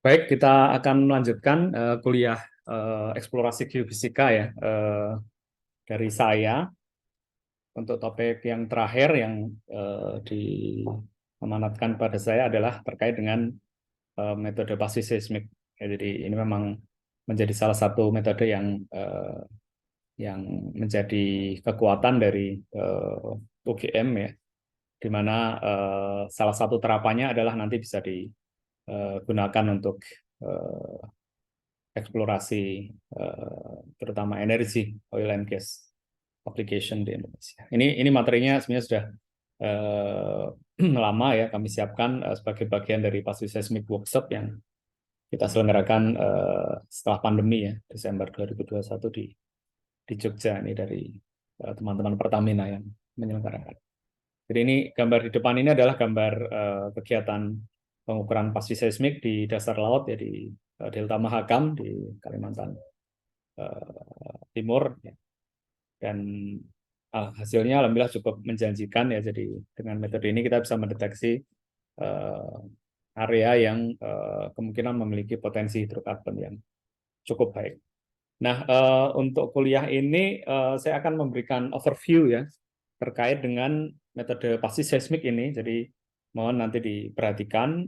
Baik, kita akan melanjutkan kuliah eksplorasi geofisika ya dari saya untuk topik yang terakhir yang diamanatkan pada saya adalah terkait dengan metode basis seismik. Ya, jadi ini memang menjadi salah satu metode yang menjadi kekuatan dari UGM ya, di mana salah satu terapannya adalah nanti bisa digunakan untuk eh, eksplorasi terutama energi oil and gas application di Indonesia. Ini materinya sebenarnya sudah eh, lama ya kami siapkan sebagai bagian dari Passive Seismic Workshop yang kita selenggarakan setelah pandemi ya Desember 2021 di Jogja ini dari teman-teman Pertamina yang menyelenggarakan. Jadi ini gambar di depan ini adalah gambar kegiatan pengukuran passive seismik di dasar laut ya di Delta Mahakam di Kalimantan Timur ya. Dan hasilnya alhamdulillah cukup menjanjikan ya. Jadi dengan metode ini kita bisa mendeteksi area yang kemungkinan memiliki potensi hidrokarbon yang cukup baik. Nah, untuk kuliah ini saya akan memberikan overview ya terkait dengan metode passive seismik ini. Jadi mohon nanti diperhatikan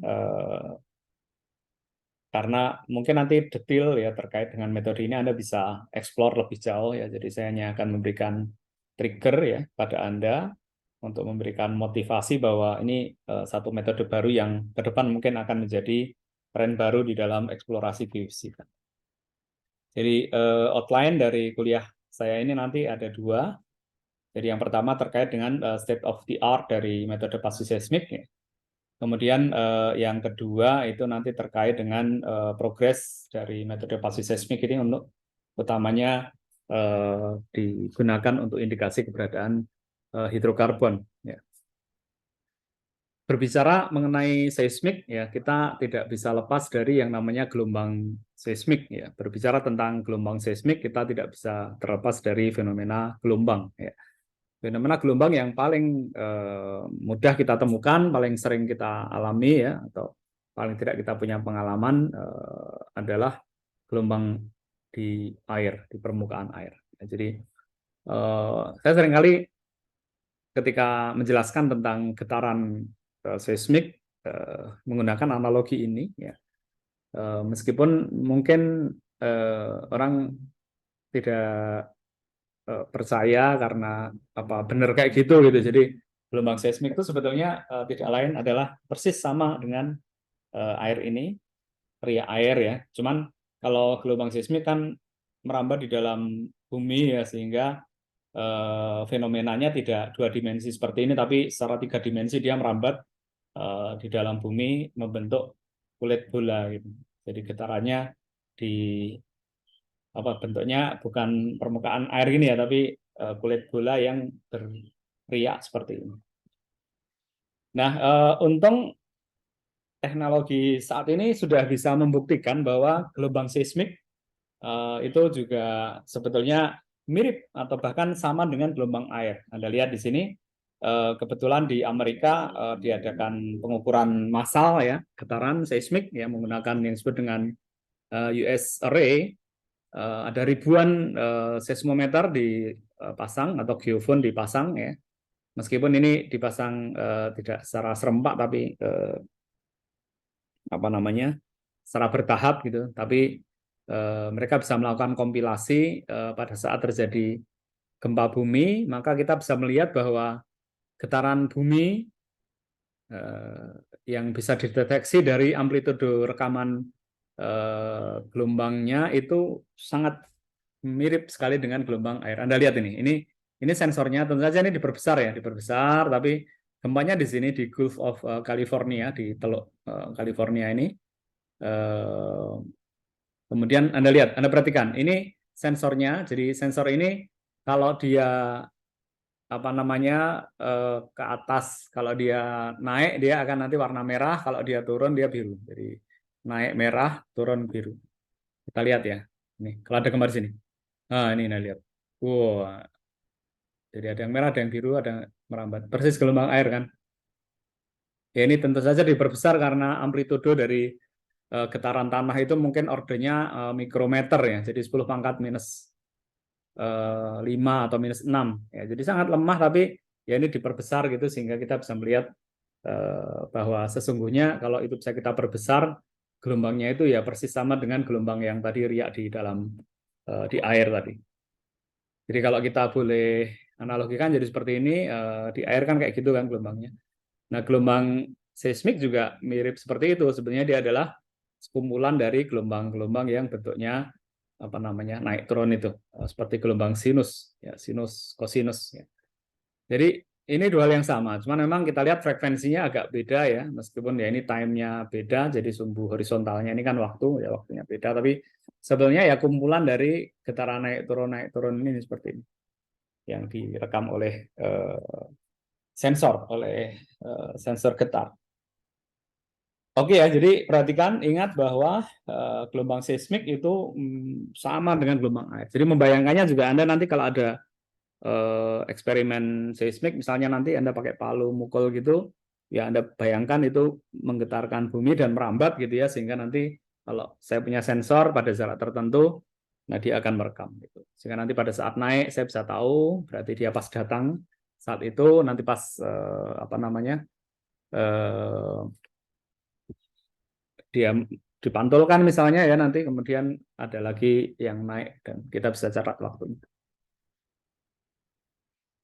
karena mungkin nanti detail ya terkait dengan metode ini Anda bisa explore lebih jauh ya. Jadi saya hanya akan memberikan trigger ya pada Anda untuk memberikan motivasi bahwa ini satu metode baru yang ke depan mungkin akan menjadi tren baru di dalam eksplorasi geofisika. Jadi outline dari kuliah saya ini nanti ada dua. Jadi yang pertama terkait dengan state of the art dari metode passive seismik ya. Kemudian yang kedua itu nanti terkait dengan progres dari metode passive seismik ini untuk utamanya digunakan untuk indikasi keberadaan hidrokarbon. Ya. Berbicara mengenai seismik, ya kita tidak bisa lepas dari yang namanya gelombang seismik. Ya. Berbicara tentang gelombang seismik, kita tidak bisa terlepas dari fenomena gelombang. Ya. Fenomena gelombang yang paling mudah kita temukan, paling sering kita alami ya, atau paling tidak kita punya pengalaman adalah gelombang di air, di permukaan air. Ya, jadi saya seringkali ketika menjelaskan tentang getaran seismik menggunakan analogi ini, ya, meskipun mungkin orang tidak percaya karena apa benar kayak gitu gitu. Jadi gelombang seismik itu sebetulnya tidak lain adalah persis sama dengan air ini, ria air ya. Cuman kalau gelombang seismik kan merambat di dalam bumi ya sehingga fenomenanya tidak dua dimensi seperti ini tapi secara tiga dimensi dia merambat di dalam bumi membentuk kulit bola gitu. Jadi getarannya di apa bentuknya bukan permukaan air ini ya tapi kulit bola yang berriak seperti ini. Nah, untung teknologi saat ini sudah bisa membuktikan bahwa gelombang seismik itu juga sebetulnya mirip atau bahkan sama dengan gelombang air. Anda lihat di sini kebetulan di Amerika diadakan pengukuran massal ya getaran seismik ya menggunakan yang disebut dengan US Array. Ada ribuan seismometer dipasang atau geofon dipasang ya. Meskipun ini dipasang tidak secara serempak tapi apa namanya secara bertahap gitu. Tapi mereka bisa melakukan kompilasi pada saat terjadi gempa bumi, maka kita bisa melihat bahwa getaran bumi yang bisa dideteksi dari amplitudo rekaman gelombangnya itu sangat mirip sekali dengan gelombang air. Anda lihat ini sensornya tentu saja ini diperbesar ya, diperbesar, tapi gempanya di sini di Gulf of California di Teluk California ini. Kemudian Anda lihat, Anda perhatikan, ini sensornya. Jadi sensor ini kalau dia apa namanya ke atas, kalau dia naik dia akan nanti warna merah, kalau dia turun dia biru. Jadi naik merah, turun biru. Kita lihat ya. Ini kalau ada gambar sini. Nah, ini Anda lihat. Wow, jadi ada yang merah, ada yang biru, ada yang merambat. Persis gelombang air kan. Ya ini tentu saja diperbesar karena amplitudo dari getaran tanah itu mungkin ordernya mikrometer ya, jadi 10 pangkat minus 5 atau minus 6 ya, jadi sangat lemah, tapi ya ini diperbesar gitu sehingga kita bisa melihat bahwa sesungguhnya kalau itu bisa kita perbesar, gelombangnya itu ya persis sama dengan gelombang yang tadi riak di dalam di air tadi. Jadi kalau kita boleh analogikan jadi seperti ini, di air kan kayak gitu kan gelombangnya. Nah, gelombang seismik juga mirip seperti itu. Sebenarnya dia adalah kumpulan dari gelombang-gelombang yang bentuknya apa namanya naik turun itu, seperti gelombang sinus, ya sinus, kosinus. Ya. Jadi ini dua hal yang sama, cuman memang kita lihat frekuensinya agak beda ya, meskipun ya ini time-nya beda, jadi sumbu horizontalnya ini kan waktu, ya waktunya beda, tapi sebenarnya ya kumpulan dari getaran naik turun ini seperti ini, yang direkam oleh sensor getar. Oke ya, jadi perhatikan, ingat bahwa gelombang seismik itu sama dengan gelombang air. Jadi membayangkannya juga Anda nanti kalau ada eksperimen seismik, misalnya nanti Anda pakai palu mukul gitu, ya Anda bayangkan itu menggetarkan bumi dan merambat gitu ya, sehingga nanti kalau saya punya sensor pada jarak tertentu, nah dia akan merekam gitu. Sehingga nanti pada saat naik saya bisa tahu, berarti dia pas datang saat itu, nanti pas apa namanya dia dipantulkan misalnya ya, nanti kemudian ada lagi yang naik dan kita bisa catat waktunya.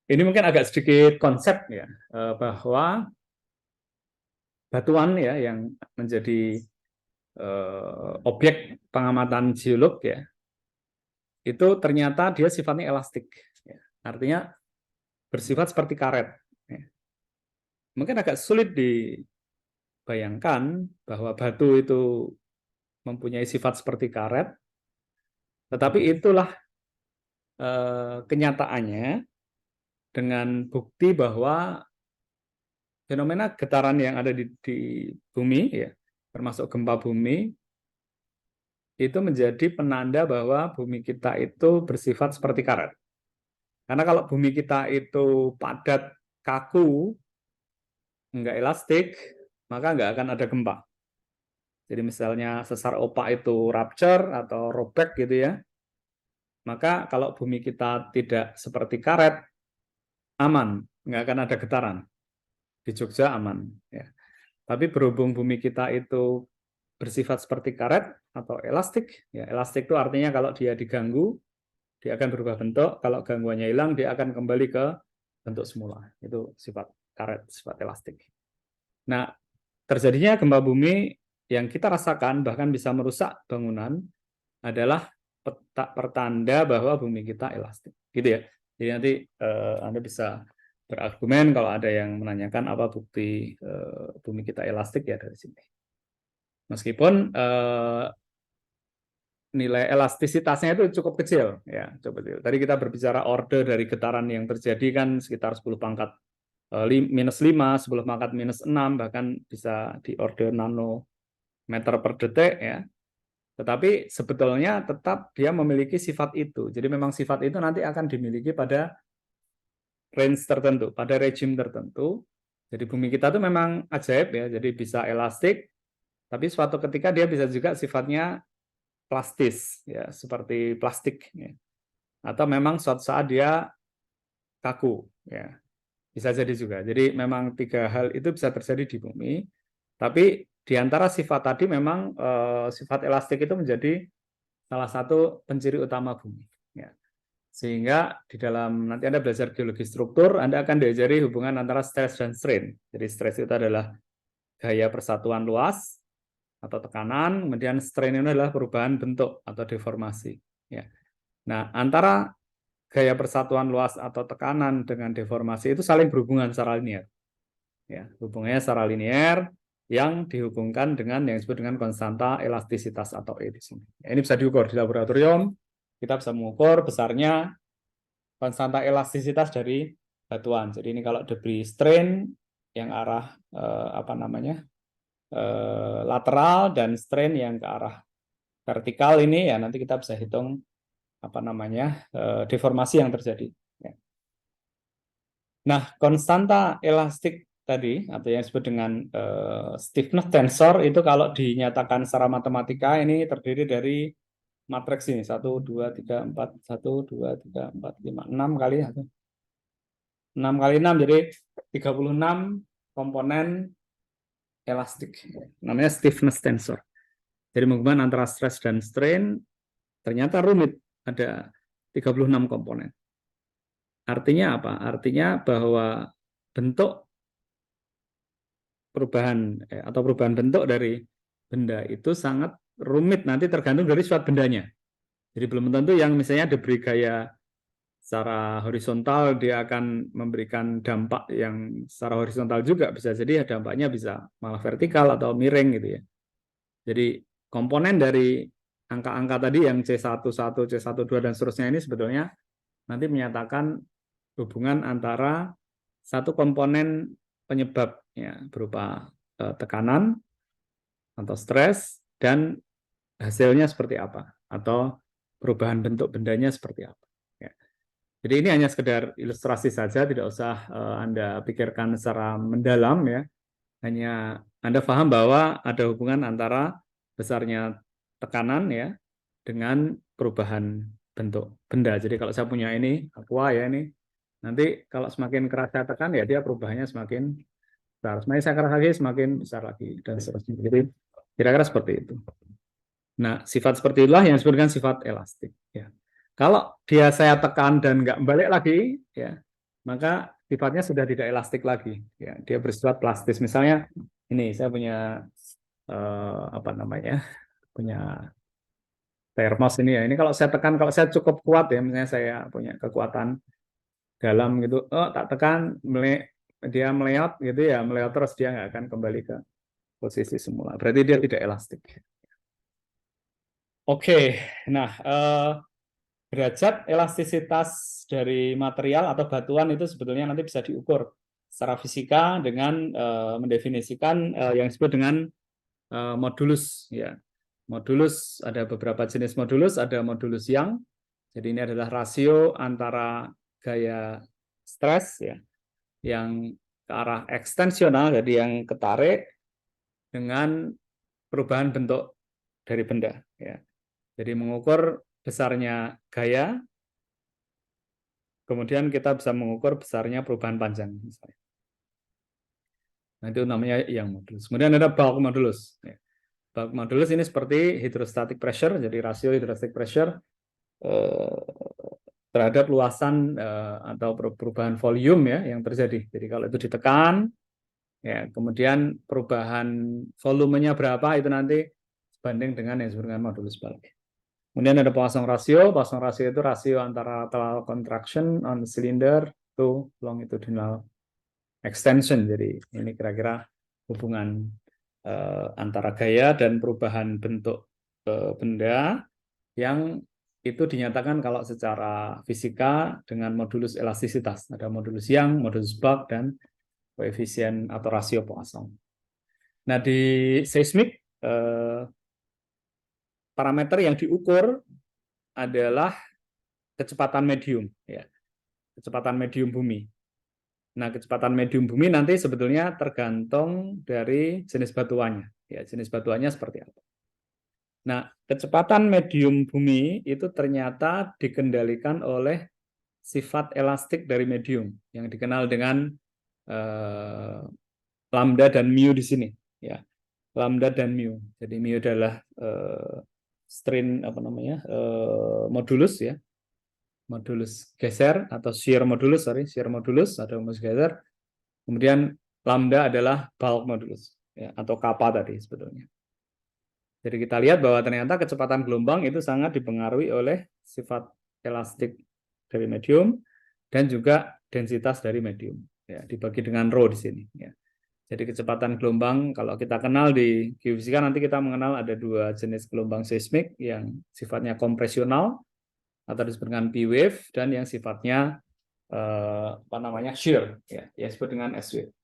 Ini mungkin agak sedikit konsep ya, bahwa batuan ya yang menjadi objek pengamatan geolog ya, itu ternyata dia sifatnya elastik. Ya. Artinya bersifat seperti karet. Ya. Mungkin agak sulit dibayangkan bahwa batu itu mempunyai sifat seperti karet, tetapi itulah kenyataannya dengan bukti bahwa fenomena getaran yang ada di bumi, ya, termasuk gempa bumi, itu menjadi penanda bahwa bumi kita itu bersifat seperti karet. Karena kalau bumi kita itu padat, kaku, nggak elastik, maka nggak akan ada gempa. Jadi misalnya sesar opak itu rupture atau robek gitu ya, maka kalau bumi kita tidak seperti karet, aman, nggak akan ada getaran. Di Jogja aman. Ya. Tapi berhubung bumi kita itu bersifat seperti karet atau elastik, ya elastik itu artinya kalau dia diganggu, dia akan berubah bentuk, kalau gangguannya hilang, dia akan kembali ke bentuk semula. Itu sifat karet, sifat elastik. Nah, terjadinya gempa bumi yang kita rasakan, bahkan bisa merusak bangunan, adalah pertanda bahwa bumi kita elastik. Gitu ya. Jadi nanti Anda bisa berargumen kalau ada yang menanyakan apa bukti bumi kita elastik ya dari sini. Meskipun nilai elastisitasnya itu cukup kecil ya, cukup kecil. Tadi kita berbicara order dari getaran yang terjadi kan sekitar 10 pangkat minus 5, 10 pangkat minus 6, bahkan bisa di order nanometer per detik ya. Tetapi sebetulnya tetap dia memiliki sifat itu. Jadi memang sifat itu nanti akan dimiliki pada range tertentu, pada regime tertentu. Jadi bumi kita itu memang ajaib ya, jadi bisa elastik, tapi suatu ketika dia bisa juga sifatnya plastis, ya seperti plastik, ya. Atau memang suatu saat dia kaku, ya bisa jadi juga. Jadi memang tiga hal itu bisa terjadi di bumi, tapi di antara sifat tadi memang sifat elastik itu menjadi salah satu penciri utama bumi. Ya. Sehingga di dalam nanti Anda belajar geologi struktur, Anda akan diajari hubungan antara stress dan strain. Jadi stress itu adalah gaya persatuan luas atau tekanan, kemudian strain itu adalah perubahan bentuk atau deformasi. Ya. Nah, antara gaya persatuan luas atau tekanan dengan deformasi itu saling berhubungan secara linear. Ya, hubungannya secara linear yang dihubungkan dengan yang disebut dengan konstanta elastisitas atau E di sini. Ya, ini bisa diukur di laboratorium. Kita bisa mengukur besarnya konstanta elastisitas dari batuan. Jadi ini kalau debris strain yang arah apa namanya lateral dan strain yang ke arah vertikal ini ya nanti kita bisa hitung apa namanya deformasi yang terjadi. Nah, konstanta elastik tadi atau yang disebut dengan stiffness tensor itu kalau dinyatakan secara matematika ini terdiri dari matriks ini 6 kali 6 kali 6 jadi 36 komponen elastik namanya stiffness tensor. Jadi menghubungkan antara stress dan strain ternyata rumit, ada 36 komponen. Artinya apa? Artinya bahwa bentuk perubahan atau perubahan bentuk dari benda itu sangat rumit, nanti tergantung dari sifat bendanya. Jadi belum tentu yang misalnya diberi gaya secara horizontal dia akan memberikan dampak yang secara horizontal juga, bisa jadi dampaknya bisa malah vertikal atau miring gitu ya. Jadi komponen dari angka-angka tadi yang C11, C12 dan seterusnya ini sebetulnya nanti menyatakan hubungan antara satu komponen penyebab ya berupa tekanan atau stres dan hasilnya seperti apa atau perubahan bentuk bendanya seperti apa. Ya. Jadi ini hanya sekedar ilustrasi saja, tidak usah Anda pikirkan secara mendalam ya. Hanya Anda paham bahwa ada hubungan antara besarnya tekanan ya dengan perubahan bentuk benda. Jadi kalau saya punya ini aqua ya ini, nanti kalau semakin keras saya tekan ya dia perubahannya semakin besar. Semakin saya keras lagi semakin besar lagi dan seterusnya. Jadi kira-kira seperti itu. Nah, sifat seperti itulah yang disebut dengan sifat elastik. Ya. Kalau dia saya tekan dan nggak balik lagi, ya, maka sifatnya sudah tidak elastik lagi. Ya, dia bersifat plastis. Misalnya, ini saya punya apa namanya, punya termos ini ya. Ini kalau saya tekan, kalau saya cukup kuat ya, misalnya saya punya kekuatan dalam gitu, oh tak tekan, dia meleot gitu ya, meleot terus dia nggak akan kembali ke posisi semula. Berarti dia tidak elastik. Oke, nah derajat elastisitas dari material atau batuan itu sebetulnya nanti bisa diukur secara fisika dengan mendefinisikan yang disebut dengan modulus ya. Modulus ada beberapa jenis modulus, ada modulus Young. Jadi ini adalah rasio antara gaya stres ya yang ke arah ekstensional jadi yang ketarik dengan perubahan bentuk dari benda ya. Jadi mengukur besarnya gaya, kemudian kita bisa mengukur besarnya perubahan panjang. Misalnya. Nah, itu namanya yang modulus. Kemudian ada bulk modulus. Bulk modulus ini seperti hydrostatic pressure, jadi rasio hydrostatic pressure terhadap luasan atau perubahan volume ya yang terjadi. Jadi kalau itu ditekan, ya kemudian perubahan volumenya berapa itu nanti sebanding dengan yang disebut dengan modulus bulk. Kemudian ada Poisson ratio. Poisson ratio itu rasio antara lateral contraction on cylinder to longitudinal extension. Jadi ini kira-kira hubungan antara gaya dan perubahan bentuk benda yang itu dinyatakan kalau secara fisika dengan modulus elastisitas. Ada modulus Young, modulus bulk, dan koefisien atau rasio Poisson. Nah, di seismik parameter yang diukur adalah kecepatan medium, ya, kecepatan medium bumi. Nah, kecepatan medium bumi nanti sebetulnya tergantung dari jenis batuannya, ya, jenis batuannya seperti apa. Nah, kecepatan medium bumi itu ternyata dikendalikan oleh sifat elastik dari medium yang dikenal dengan lambda dan mu di sini, ya, lambda dan mu. Jadi mu adalah strain apa namanya modulus ya. Modulus geser atau shear modulus, shear modulus atau modulus geser. Kemudian lambda adalah bulk modulus ya, atau kappa tadi sebetulnya. Jadi kita lihat bahwa ternyata kecepatan gelombang itu sangat dipengaruhi oleh sifat elastik dari medium dan juga densitas dari medium. Ya, dibagi dengan rho di sini. Ya. Jadi kecepatan gelombang kalau kita kenal di geofisika nanti kita mengenal ada dua jenis gelombang seismik yang sifatnya kompresional atau disebut dengan P wave dan yang sifatnya apa namanya shear ya, yang disebut dengan S wave.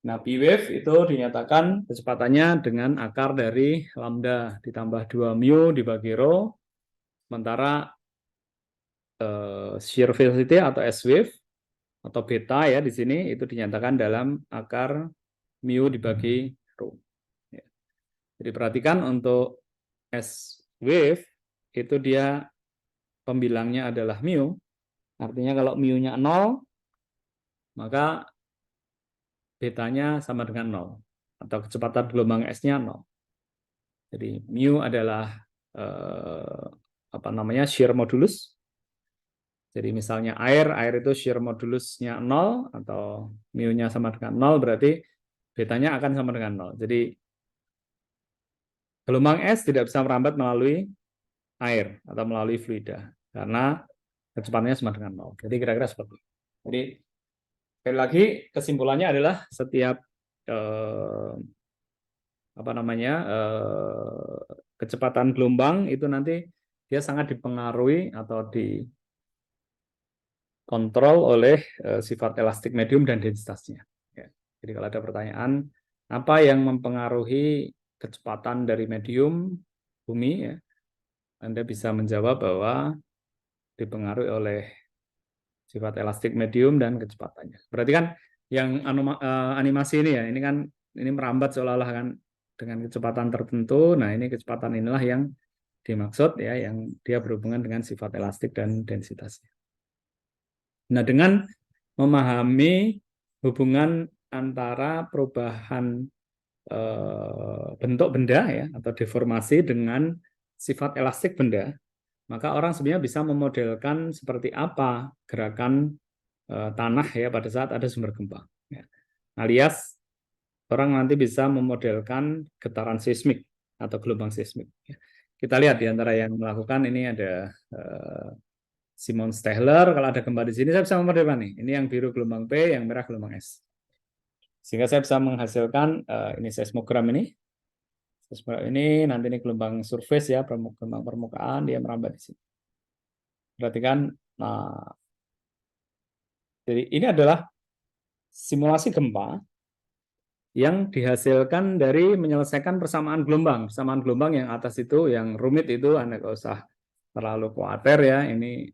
Nah, P wave itu dinyatakan kecepatannya dengan akar dari lambda ditambah 2 mu dibagi rho, sementara shear velocity atau S wave atau beta ya di sini itu dinyatakan dalam akar mu dibagi rho. Ya. Jadi perhatikan untuk S wave itu dia pembilangnya adalah mu. Artinya kalau mu-nya 0, maka betanya sama dengan 0 atau kecepatan gelombang S-nya 0. Jadi mu adalah shear modulus. Jadi misalnya air itu shear modulusnya 0 atau mu-nya sama dengan 0, berarti betanya akan sama dengan 0. Jadi gelombang es tidak bisa merambat melalui air atau melalui fluida karena kecepatannya sama dengan 0. Jadi kira-kira seperti itu. Jadi sekali lagi kesimpulannya adalah setiap kecepatan gelombang itu nanti dia sangat dipengaruhi atau dikontrol oleh sifat elastik medium dan densitasnya. Ya. Jadi kalau ada pertanyaan apa yang mempengaruhi kecepatan dari medium bumi, ya, Anda bisa menjawab bahwa dipengaruhi oleh sifat elastik medium dan kecepatannya. Berarti kan yang animasi ini ya, ini merambat seolah-olah kan dengan kecepatan tertentu. Nah, ini kecepatan inilah yang dimaksud ya, yang dia berhubungan dengan sifat elastik dan densitasnya. Nah, dengan memahami hubungan antara perubahan bentuk benda ya atau deformasi dengan sifat elastik benda, maka orang sebenarnya bisa memodelkan seperti apa gerakan tanah ya pada saat ada sumber gempa. Ya. Alias orang nanti bisa memodelkan getaran seismik atau gelombang seismik. Ya. Kita lihat di antara yang melakukan ini ada Simon Stehler. Kalau ada gempa di sini saya bisa memodelkan nih. Ini yang biru gelombang P, yang merah gelombang S. Sehingga saya bisa menghasilkan ini seismogram ini. Seismogram ini nanti ini gelombang surface ya, gelombang permukaan dia merambat di sini. Perhatikan, nah, jadi ini adalah simulasi gempa yang dihasilkan dari menyelesaikan persamaan gelombang. Persamaan gelombang yang atas itu, yang rumit itu, Anda nggak usah terlalu khawatir ya. Ini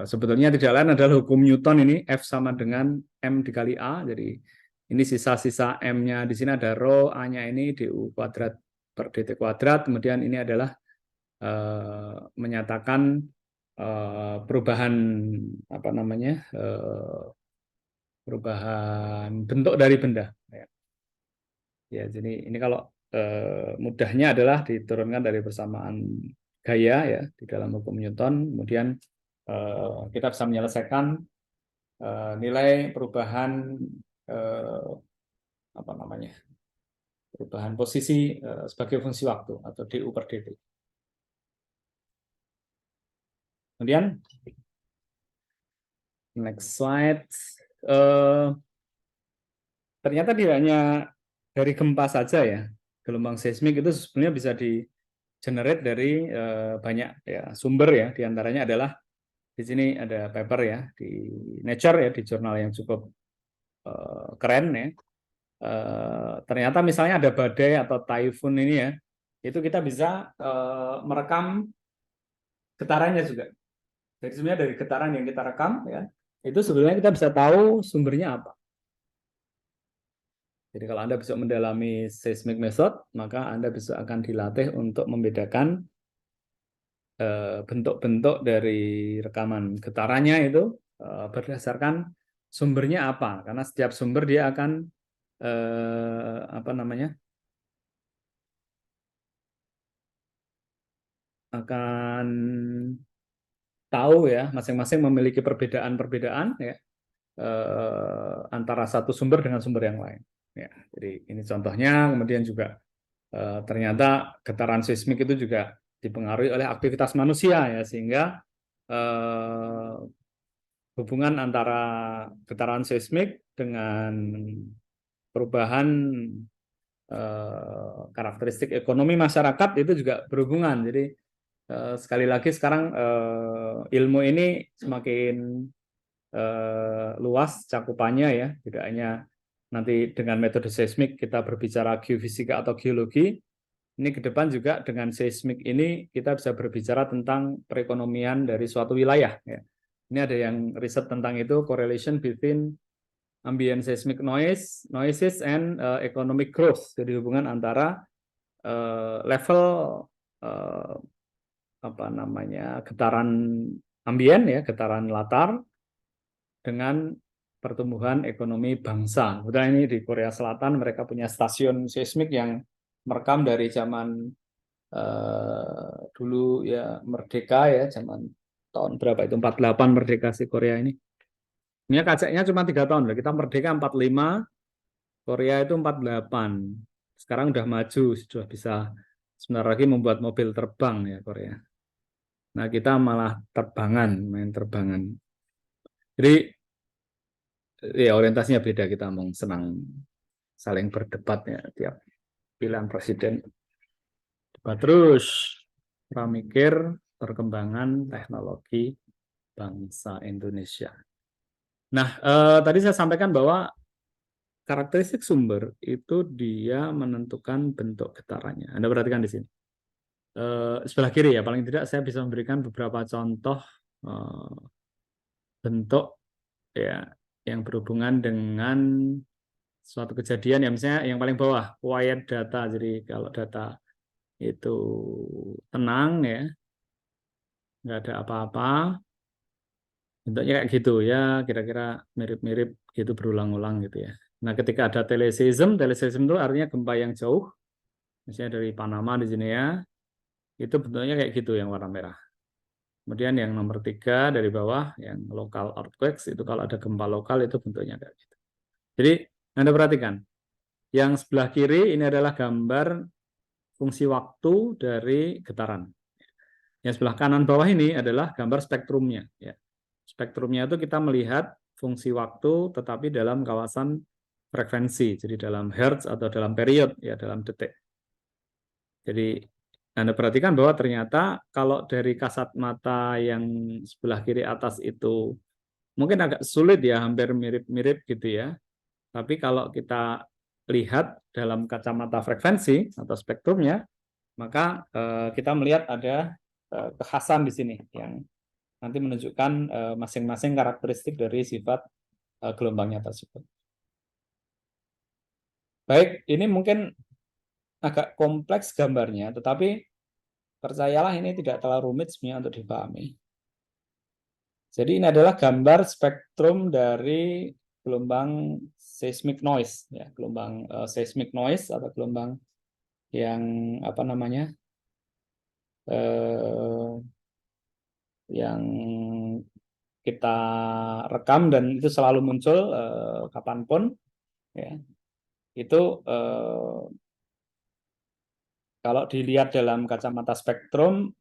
sebetulnya tidak lain adalah hukum Newton ini, F sama dengan M dikali A. Jadi ini sisa-sisa M-nya di sini ada rho, A-nya ini du kuadrat per dt kuadrat. Kemudian ini adalah menyatakan perubahan perubahan bentuk dari benda. Ya, jadi ini kalau mudahnya adalah diturunkan dari persamaan gaya ya di dalam hukum Newton. Kemudian kita bisa menyelesaikan nilai perubahan perubahan posisi sebagai fungsi waktu atau du per dt. Kemudian next slide. Ternyata tidak hanya dari gempa saja ya, gelombang seismik itu sebenarnya bisa di-generate dari banyak ya sumber ya, diantaranya adalah di sini ada paper ya di Nature ya, di jurnal yang cukup keren ya. Ternyata misalnya ada badai atau typhoon ini ya, itu kita bisa merekam getarannya juga. Jadi sebenarnya dari getaran yang kita rekam ya, itu sebenarnya kita bisa tahu sumbernya apa. Jadi kalau Anda bisa mendalami seismic method, maka Anda bisa akan dilatih untuk membedakan bentuk-bentuk dari rekaman getarannya itu berdasarkan sumbernya apa. Karena setiap sumber dia akan akan tahu ya, masing-masing memiliki perbedaan-perbedaan ya antara satu sumber dengan sumber yang lain. Ya, jadi ini contohnya. Kemudian juga ternyata getaran seismik itu juga dipengaruhi oleh aktivitas manusia ya, sehingga hubungan antara getaran seismik dengan perubahan karakteristik ekonomi masyarakat itu juga berhubungan. Jadi sekali lagi sekarang ilmu ini semakin luas cakupannya ya, tidak hanya nanti dengan metode seismik kita berbicara geofisika atau geologi, ini ke depan juga dengan seismik ini kita bisa berbicara tentang perekonomian dari suatu wilayah ya. Ini ada yang riset tentang itu, correlation between ambient seismic noises and economic growth. Jadi hubungan antara level apa namanya getaran ambien ya, getaran latar dengan pertumbuhan ekonomi bangsa. Udah ini di Korea Selatan mereka punya stasiun seismik yang merekam dari zaman dulu ya merdeka ya, zaman tahun berapa itu 48 merdeka si Korea ini. Ini kajaknya cuma 3 tahun loh. Kita merdeka 45, Korea itu 48. Sekarang udah maju, sudah bisa sebentar lagi membuat mobil terbang ya Korea. Nah, kita malah terbangan, main terbangan. Jadi ya orientasinya beda, kita mau senang saling berdebat ya tiap pilihan presiden. Debat terus, kita mikir perkembangan teknologi bangsa Indonesia. Nah, tadi saya sampaikan bahwa karakteristik sumber itu dia menentukan bentuk getarannya. Anda perhatikan di sini. Sebelah kiri ya, paling tidak saya bisa memberikan beberapa contoh bentuk ya yang berhubungan dengan suatu kejadian ya, misalnya yang paling bawah quiet data. Jadi kalau data itu tenang ya, nggak ada apa-apa, bentuknya kayak gitu ya, kira-kira mirip-mirip gitu berulang-ulang gitu ya. Nah, ketika ada teleseism itu artinya gempa yang jauh, misalnya dari Panama di sini ya, itu bentuknya kayak gitu yang warna merah. Kemudian yang nomor 3 dari bawah, yang local earthquakes, itu kalau ada gempa lokal itu bentuknya kayak gitu. Jadi Anda perhatikan, yang sebelah kiri ini adalah gambar fungsi waktu dari getaran. Yang sebelah kanan bawah ini adalah gambar spektrumnya. Ya. Spektrumnya itu kita melihat fungsi waktu tetapi dalam kawasan frekuensi, jadi dalam hertz atau dalam period, ya dalam detik. Jadi Anda perhatikan bahwa ternyata kalau dari kasat mata yang sebelah kiri atas itu mungkin agak sulit ya, hampir mirip-mirip gitu ya. Tapi kalau kita lihat dalam kacamata frekuensi atau spektrumnya, maka kita melihat ada kekhasan di sini yang nanti menunjukkan masing-masing karakteristik dari sifat gelombangnya tersebut. Baik, ini mungkin agak kompleks gambarnya, tetapi percayalah ini tidak terlalu rumit sebenarnya untuk dipahami. Jadi ini adalah gambar spektrum dari gelombang seismic noise, ya, gelombang seismic noise atau gelombang yang apa namanya, yang kita rekam dan itu selalu muncul kapanpun, ya. Itu kalau dilihat dalam kacamata spektrum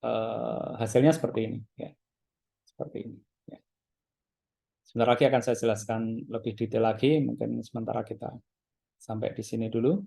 hasilnya seperti ini, ya, seperti ini. Ya. Sebentar lagi akan saya jelaskan lebih detail lagi, mungkin sementara kita sampai di sini dulu.